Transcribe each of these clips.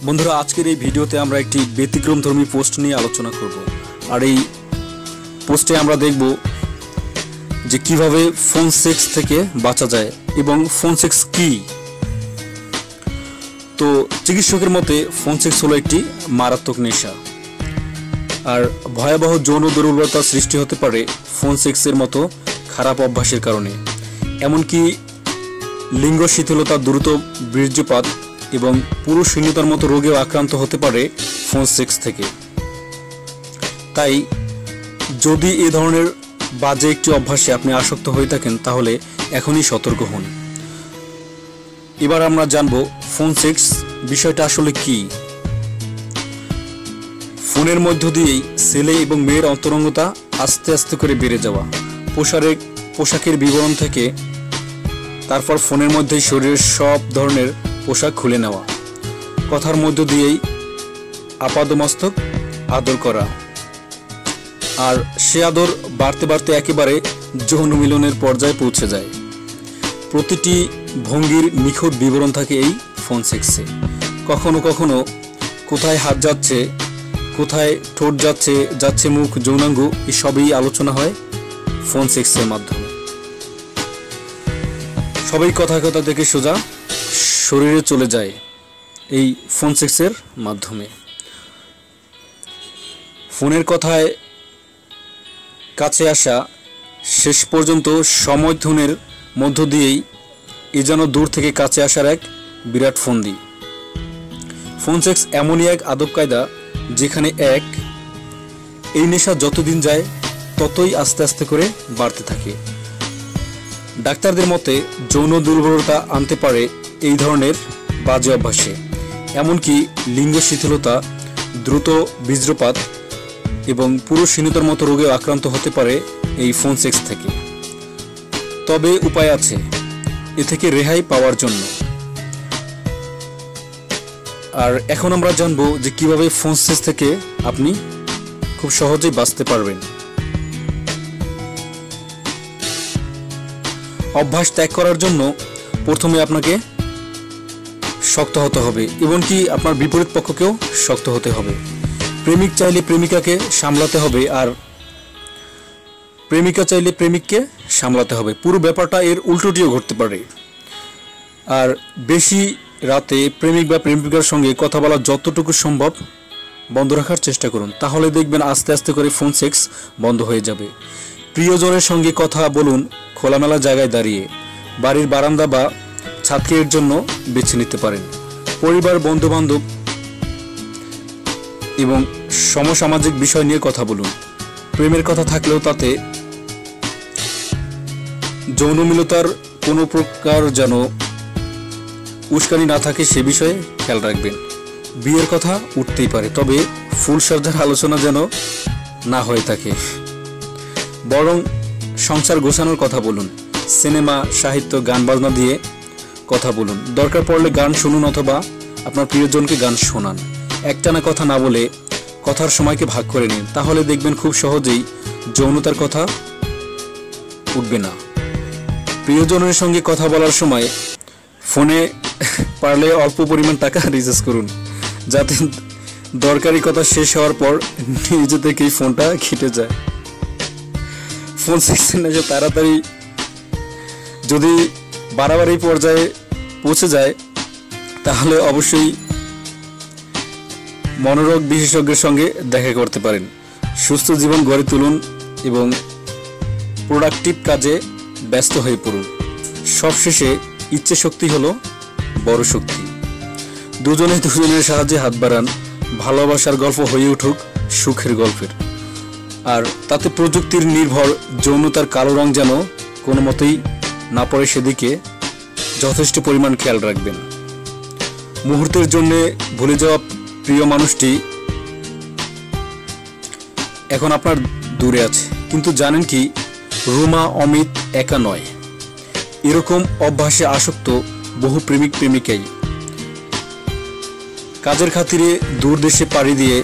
বন্ধুরা, আজকের এই ভিডিওতে আমরা একটি ব্যতিক্রমধর্মী পোস্ট নিয়ে আলোচনা করব। আর এই পোস্টে আমরা দেখব যে কিভাবে ফোন সেক্স থেকে বাঁচা যায় এবং ফোন সেক্স কি। তো চিকিৎসকের মতে ফোন সেক্স হলো একটি মারাত্মক নেশা, আর ভয়াবহ যৌন দুর্বলতার সৃষ্টি হতে পারে ফোন সেক্সের মতো খারাপ অভ্যাসের কারণে। এমনকি লিঙ্গ শিথিলতা, দ্রুত বীর্যপাত এবং পুরুষ শূন্যতার মতো রোগেও আক্রান্ত হতে পারে ফোন সেক্স থেকে। তাই যদি এ ধরনের বাজে একটি অভ্যাসে আপনি আসক্ত হয়ে থাকেন তাহলে এখনই সতর্ক হন। এবার আমরা জানব ফোন সেক্স বিষয়টা আসলে কি। ফোনের মধ্য দিয়েই ছেলে এবং মেয়ের অন্তরঙ্গতা আস্তে আস্তে করে বেড়ে যাওয়া, পোশাকের বিবরণ থেকে তারপর ফোনের মধ্যেই শরীরের সব ধরনের পোশাক খুলে নেওয়া, কথার মধ্য দিয়েই আপাদমস্তক আদর করা, আর সে আদর বাড়তে বাড়তে একেবারে যৌন মিলনের পর্যায়ে পৌঁছে যায়। প্রতিটি ভঙ্গির নিখুঁত বিবরণ থাকে এই ফোন সেক্সে। কখনো কখনো কোথায় হাত যাচ্ছে, কোথায় ঠোঁট যাচ্ছে মুখ, যৌনাঙ্গ, এসবই আলোচনা হয় ফোন সেক্সের মাধ্যমে। সবাই কথা থেকে সোজা শরীরে চলে যায় এই ফোন সেক্সের মাধ্যমে। ফোনের কথায় কাছে আসা শেষ পর্যন্ত সমর্থনের মধ্য দিয়েই এ যেন দূর থেকে কাছে আসার এক বিরাট ফন্দি। ফোন সেক্স এমনই এক আদব কায়দা যেখানে এই নেশা যতদিন যায় ততই আস্তে আস্তে করে বাড়তে থাকে। ডাক্তারদের মতে যৌন দুর্বলতা আনতে পারে এই ধরনের বাজে অভ্যাসে। এমনকি লিঙ্গ শিথিলতা, দ্রুত বীর্যপাত এবং পুরুষহীনতার মতো রোগে আক্রান্ত হতে পারে এই ফোন সেক্স থেকে। তবে উপায় আছে এ থেকে রেহাই পাওয়ার জন্য। আর এখন আমরা জানবো যে কিভাবে ফোন সেক্স থেকে আপনি খুব সহজেই বাঁচতে পারবেন। অভ্যাস ত্যাগ করার জন্য প্রথমে আপনাকে শক্ত হতে হবে, এমনকি আপনার বিপরীত পক্ষকেও শক্ত হতে হবে। প্রেমিক চাইলে প্রেমিকাকে সামলাতে হবে, আর প্রেমিকা চাইলে প্রেমিককে সামলাতে হবে। পুরো ব্যাপারটা এর উল্টোটিও ঘটতে পারে। আর বেশি রাতে প্রেমিক বা প্রেমিকার সঙ্গে কথা বলা যতটুকু সম্ভব বন্ধ রাখার চেষ্টা করুন, তাহলে দেখবেন আস্তে আস্তে করে ফোন সেক্স বন্ধ হয়ে যাবে। প্রিয়জনের সঙ্গে কথা বলুন খোলামেলা জায়গায় দাঁড়িয়ে, বাড়ির বারান্দা বা ছাদকে এর জন্য বেছে নিতে পারেন। পরিবার, বন্ধুবান্ধব এবং সমসামাজিক বিষয় নিয়ে কথা বলুন। প্রেমের কথা থাকলেও তাতে যৌনমিলতার কোনো প্রকার যেন উস্কানি না থাকে সে বিষয়ে খেয়াল রাখবেন। বিয়ের কথা উঠতেই পারে, তবে ফুলসজ্জার আলোচনা যেন না হয়ে থাকে। বরং সংসার গোছানোর কথা বলুন। সিনেমা, সাহিত্য, গান বাজনা দিয়ে কথা বলুন। দরকার পড়লে গান শুনুন অথবা আপনার প্রিয়জনকে গান শোনান। একটানা কথা না বলে কথার সময়কে ভাগ করে নিন, তাহলে দেখবেন খুব সহজেই যৌনতার কথা উঠবে না। প্রিয়জনের সঙ্গে কথা বলার সময় ফোনে পারলে অল্প পরিমাণ টাকা রিচার্জ করুন, যাতে দরকারি কথা শেষ হওয়ার পর নিজে থেকেই ফোনটা কেটে যায়। ফোন সেক্সের নেশা তাড়াতাড়ি যদি বাড়াবাড়ি পর্যায়ে পৌঁছে যায় তাহলে অবশ্যই মনোরোগ বিশেষজ্ঞের সঙ্গে দেখা করতে পারেন। সুস্থ জীবন গড়ে তুলুন এবং প্রোডাক্টিভ কাজে ব্যস্ত হয়ে পড়ুন। সবশেষে ইচ্ছে শক্তি হলো বড় শক্তি। দুজনের সাহায্যে হাত বাড়ান। ভালোবাসার গল্প হয়ে উঠুক সুখের গল্পের। আর তাতে প্রযুক্তির নির্ভর যৌনতার কালো রং যেন কোনো মতেই না পড়ে, সেদিকে যথেষ্ট পরিমাণ খেয়াল রাখবেন। মুহূর্তের জন্য ভুলে যাওয়া প্রিয় মানুষটি এখন আপনার দূরে আছে, কিন্তু জানেন কি, রুমা অমিত একা নয়। এরকম অভ্যাসে আসক্ত বহু প্রেমিক প্রেমিকাই কাজের খাতিরে দূর দেশে পাড়ি দিয়ে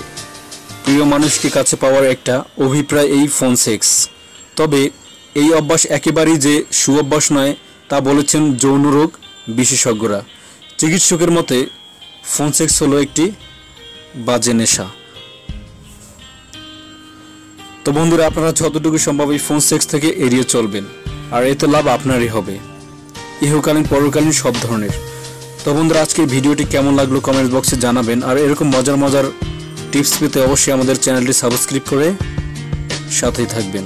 প্রিয় মানুষকে কাছে পাওয়ার একটা অভিপ্রায় এই ফোন সেক্স। তবে এই অভ্যাস একেবারেই যে সুঅভ্যাস নয় তা বলেছেন যৌন রোগ বিশেষজ্ঞরা। চিকিৎসকের মতে ফোন সেক্স হলো একটি বাজে নেশা। তো বন্ধুরা, আপনারা যতটুকু সম্ভব এই ফোন সেক্স থেকে এড়িয়ে চলবেন, আর এতে লাভ আপনারই হবে, ইহকালীন পরকালীন সব ধরনের। তো বন্ধুরা, আজকের ভিডিওটি কেমন লাগলো কমেন্ট বক্সে জানাবেন, আর এরকম মজার মজার টিপস পেতে অবশ্যই আমাদের চ্যানেলটি সাবস্ক্রাইব করে সাথেই থাকবেন।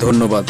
ধন্যবাদ।